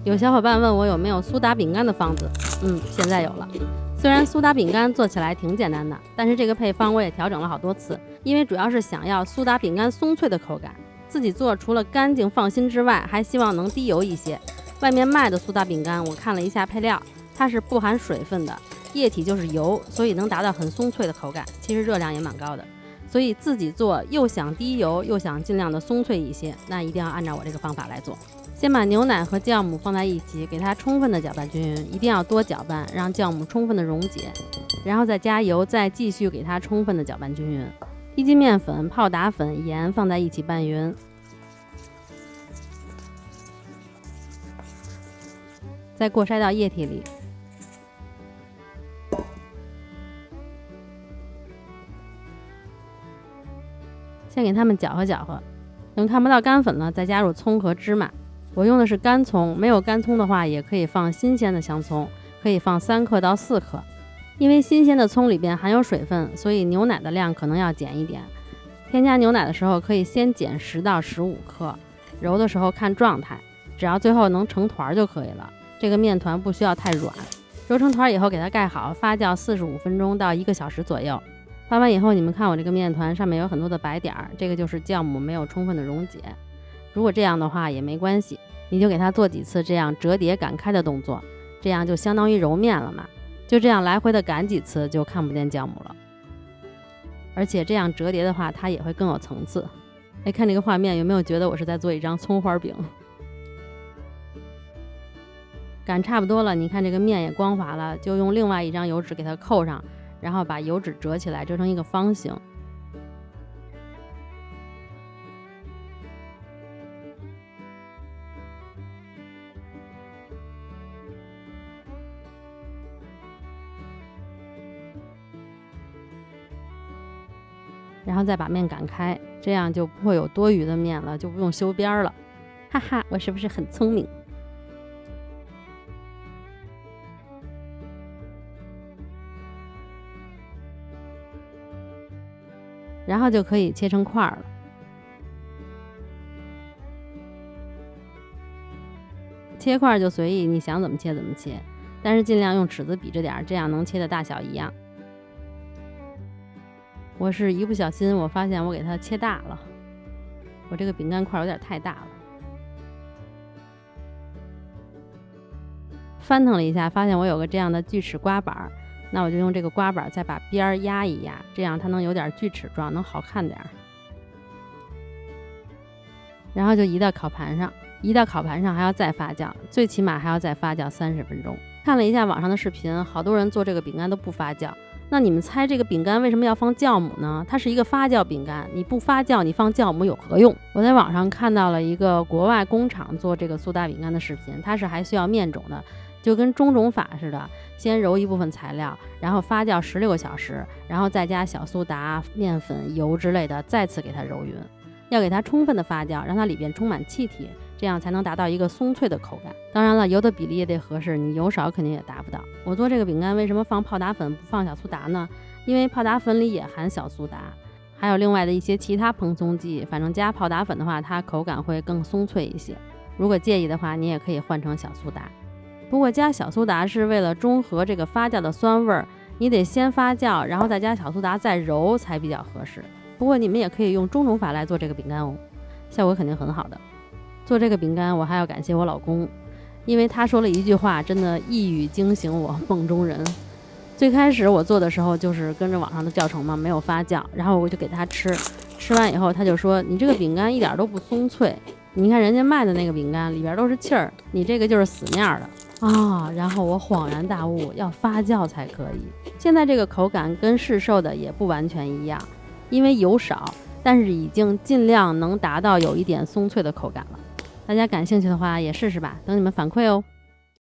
有小伙伴问我有没有苏打饼干的方子，现在有了。虽然苏打饼干做起来挺简单的，但是这个配方我也调整了好多次，因为主要是想要苏打饼干松脆的口感。自己做除了干净放心之外，还希望能低油一些。外面卖的苏打饼干我看了一下配料，它是不含水分的，液体就是油，所以能达到很松脆的口感，其实热量也蛮高的。所以自己做又想低油又想尽量的松脆一些，那一定要按照我这个方法来做。先把牛奶和酵母放在一起，给它充分的搅拌均匀，一定要多搅拌，让酵母充分的溶解，然后再加油，再继续给它充分的搅拌均匀。1斤面粉、泡打粉、盐放在一起拌匀，再过筛到液体里。先给它们搅和搅和，等看不到干粉了，再加入葱和芝麻。我用的是干葱，没有干葱的话也可以放新鲜的香葱，可以放3克到4克。因为新鲜的葱里边含有水分，所以牛奶的量可能要减一点。添加牛奶的时候可以先减10到15克，揉的时候看状态，只要最后能成团就可以了。这个面团不需要太软。揉成团以后给它盖好，发酵45分钟到1个小时左右。发完以后，你们看我这个面团上面有很多的白点儿，这个就是酵母没有充分的溶解。如果这样的话也没关系，你就给它做几次这样折叠擀开的动作，这样就相当于揉面了嘛。就这样来回的擀几次就看不见酵母了。而且这样折叠的话，它也会更有层次。看这个画面，有没有觉得我是在做一张葱花饼？擀差不多了，你看这个面也光滑了，就用另外一张油纸给它扣上，然后把油纸折起来，折成一个方形。然后再把面擀开，这样就不会有多余的面了，就不用修边了。哈哈，我是不是很聪明？然后就可以切成块了。切块就随意，你想怎么切怎么切，但是尽量用尺子比着点，这样能切的大小一样。我是一不小心，我发现我给它切大了，我这个饼干块有点太大了。翻腾了一下，发现我有个这样的锯齿刮板，那我就用这个刮板再把边儿压一压，这样它能有点锯齿状，能好看点。然后就移到烤盘上，移到烤盘上还要再发酵，最起码还要再发酵30分钟。看了一下网上的视频，好多人做这个饼干都不发酵。那你们猜这个饼干为什么要放酵母呢？它是一个发酵饼干，你不发酵你放酵母有何用？我在网上看到了一个国外工厂做这个苏打饼干的视频，它是还需要面种的，就跟中种法似的，先揉一部分材料，然后发酵16个小时，然后再加小苏打、面粉、油之类的，再次给它揉匀。要给它充分的发酵，让它里边充满气体，这样才能达到一个松脆的口感。当然了，油的比例也得合适，你油少肯定也达不到。我做这个饼干为什么放泡打粉不放小苏打呢？因为泡打粉里也含小苏打，还有另外的一些其他蓬松剂，反正加泡打粉的话，它口感会更松脆一些。如果介意的话，你也可以换成小苏打。不过加小苏打是为了中和这个发酵的酸味儿，你得先发酵，然后再加小苏打，再揉才比较合适。不过你们也可以用中种法来做这个饼干哦，效果肯定很好的。做这个饼干我还要感谢我老公，因为他说了一句话，真的一语惊醒我梦中人。最开始我做的时候就是跟着网上的教程嘛，没有发酵，然后我就给他吃，吃完以后他就说你这个饼干一点都不松脆，你看人家卖的那个饼干里边都是气儿，你这个就是死面的啊。然后我恍然大悟，要发酵才可以。现在这个口感跟市售的也不完全一样，因为油少，但是已经尽量能达到有一点松脆的口感了。大家感兴趣的话也试试吧，等你们反馈哦。